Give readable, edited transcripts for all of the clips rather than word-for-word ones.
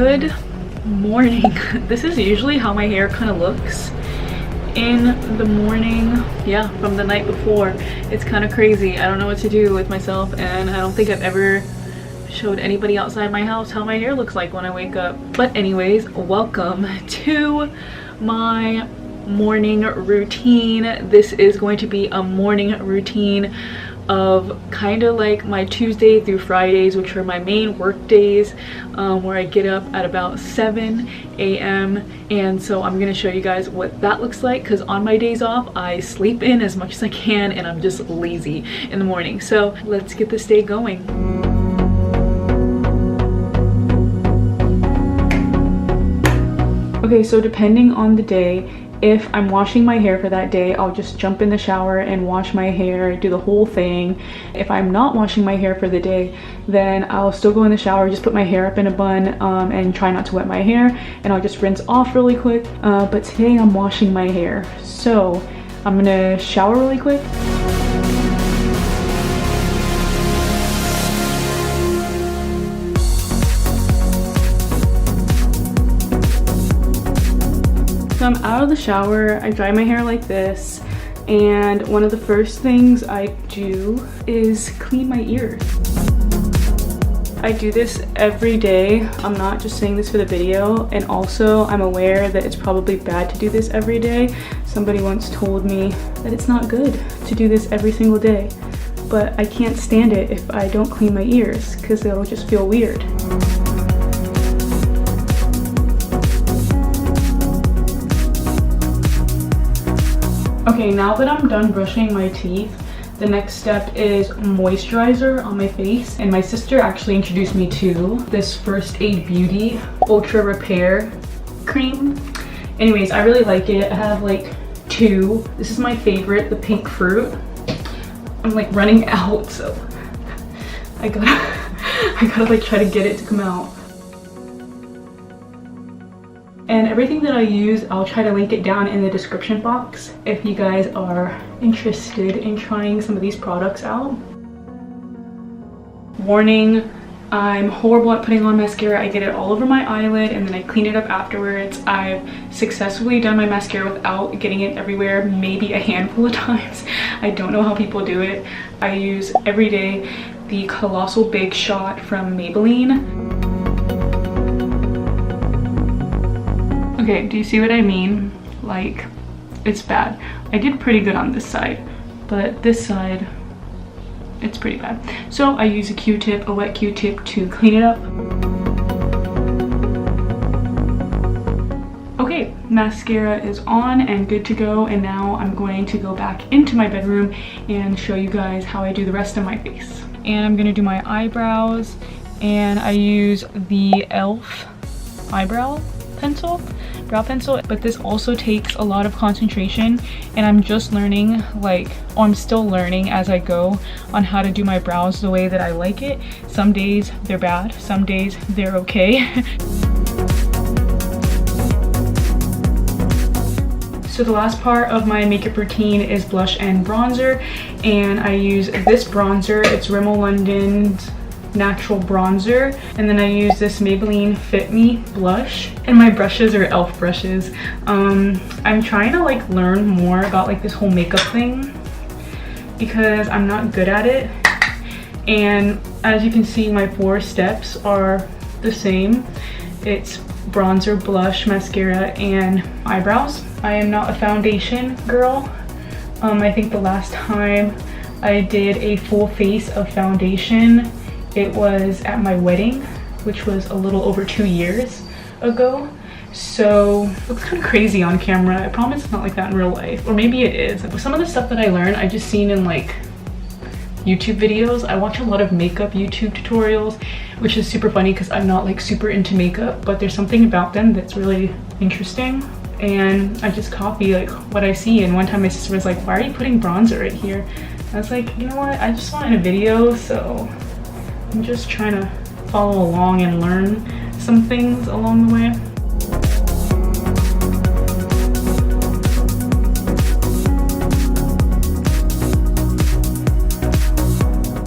Good morning. This is usually how my hair kind of looks in the morning, yeah, from the night before. It's kind of crazy. I don't know what to do with myself, and I don't think I've ever showed anybody outside my house how my hair looks like when I wake up. But anyways, welcome to my morning routine. This is going to be a morning routine of kind of like my Tuesday through Fridays, which are my main work days, where I get up at about 7 a.m. and so I'm gonna show you guys what that looks like, because on my days off I sleep in as much as I can and I'm just lazy in the morning. So let's get this day going. Okay, so depending on the day, if I'm washing my hair for that day, I'll just jump in the shower and wash my hair, do the whole thing. If I'm not washing my hair for the day, then I'll still go in the shower, just put my hair up in a bun and try not to wet my hair, and I'll just rinse off really quick. But today I'm washing my hair, so I'm gonna shower really quick. So I'm out of the shower, I dry my hair like this, and one of the first things I do is clean my ears. I do this every day. I'm not just saying this for the video, and also I'm aware that it's probably bad to do this every day. Somebody once told me that it's not good to do this every single day, but I can't stand it if I don't clean my ears because it'll just feel weird. Okay, now that I'm done brushing my teeth, the next step is moisturizer on my face. And my sister actually introduced me to this First Aid Beauty Ultra Repair Cream. Anyways, I really like it. I have like two. This is my favorite, the pink fruit. I'm like running out, so I gotta like try to get it to come out. And everything that I use, I'll try to link it down in the description box if you guys are interested in trying some of these products out. Warning, I'm horrible at putting on mascara. I get it all over my eyelid and then I clean it up afterwards. I've successfully done my mascara without getting it everywhere, maybe a handful of times. I don't know how people do it. I use every day the Colossal Big Shot from Maybelline. Okay, do you see what I mean? Like, it's bad. I did pretty good on this side, but this side, it's pretty bad. So I use a Q-tip, a wet Q-tip, to clean it up. Okay, mascara is on and good to go, and now I'm going to go back into my bedroom and show you guys how I do the rest of my face. And I'm gonna do my eyebrows, and I use the e.l.f. brow pencil, but this also takes a lot of concentration, and I'm just learning, I'm still learning as I go on how to do my brows the way that I like it. Some days they're bad, some days they're okay. So the last part of my makeup routine is blush and bronzer, and I use this bronzer. It's Rimmel London's natural bronzer, and then I use this Maybelline Fit Me blush, and my brushes are e.l.f. brushes. I'm trying to like learn more about like this whole makeup thing because I'm not good at it, and as you can see, my 4 steps are the same. It's bronzer, blush, mascara, and eyebrows. I am not a foundation girl. I think the last time I did a full face of foundation, it was at my wedding, which was a little over 2 years ago. So it looks kind of crazy on camera. I promise it's not like that in real life, or maybe it is. Some of the stuff that I learned, I just seen in like YouTube videos. I watch a lot of makeup YouTube tutorials, which is super funny because I'm not like super into makeup, but there's something about them that's really interesting, and I just copy like what I see. And one time my sister was like, "Why are you putting bronzer right here?" I was like, you know what, I just saw it in a video, so I'm just trying to follow along and learn some things along the way.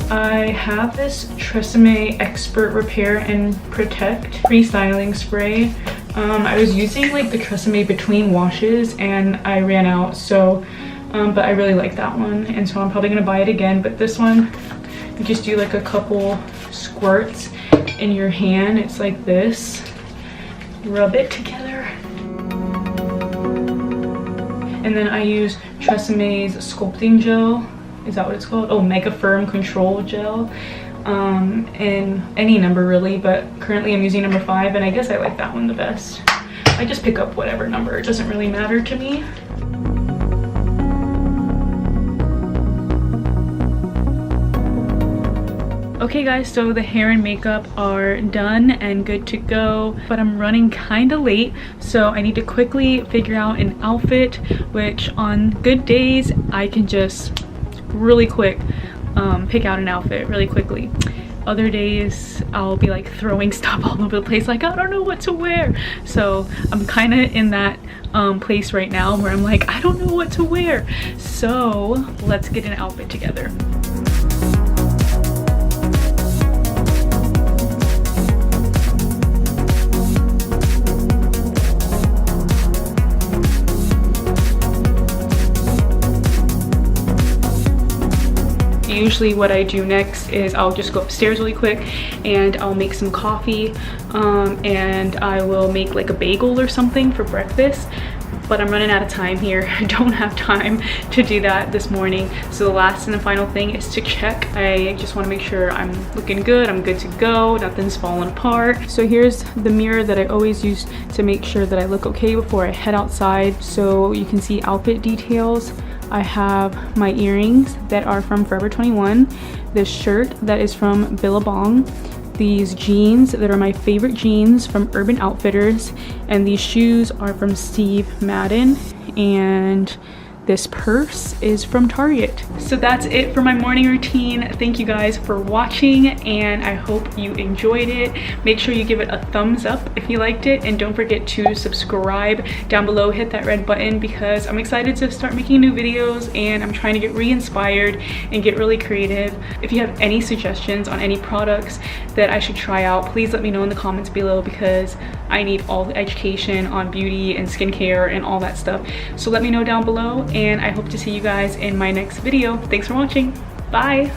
I have this Tresemme Expert Repair and Protect Pre-Styling Spray. I was using like the Tresemme between washes and I ran out, so but I really like that one, and so I'm probably gonna buy it again. But this one, you just do like a couple squirts in your hand. It's like this. Rub it together. And then I use Tresemme's Sculpting Gel. Is that what it's called? Oh, Mega Firm Control Gel. And any number really, but currently I'm using number 5, and I guess I like that one the best. I just pick up whatever number. It doesn't really matter to me. Okay guys, so the hair and makeup are done and good to go, but I'm running kind of late, so I need to quickly figure out an outfit, which on good days I can just really quick pick out an outfit really quickly. Other days I'll be like throwing stuff all over the place, like I don't know what to wear. So I'm kind of in that place right now where I'm like, I don't know what to wear. So let's get an outfit together. Usually what I do next is I'll just go upstairs really quick and I'll make some coffee, and I will make like a bagel or something for breakfast. But I'm running out of time here. I don't have time to do that this morning. So the last and the final thing is to check. I just want to make sure I'm looking good, I'm good to go, nothing's falling apart. So here's the mirror that I always use to make sure that I look okay before I head outside, so you can see outfit details. I have my earrings that are from Forever 21, this shirt that is from Billabong, these jeans that are my favorite jeans from Urban Outfitters, and these shoes are from Steve Madden, and this purse is from Target. So that's it for my morning routine. Thank you guys for watching, and I hope you enjoyed it. Make sure you give it a thumbs up if you liked it, and don't forget to subscribe down below. Hit that red button because I'm excited to start making new videos, and I'm trying to get re-inspired and get really creative. If you have any suggestions on any products that I should try out, please let me know in the comments below, because I need all the education on beauty and skincare and all that stuff. So let me know down below, and I hope to see you guys in my next video. Thanks for watching. Bye.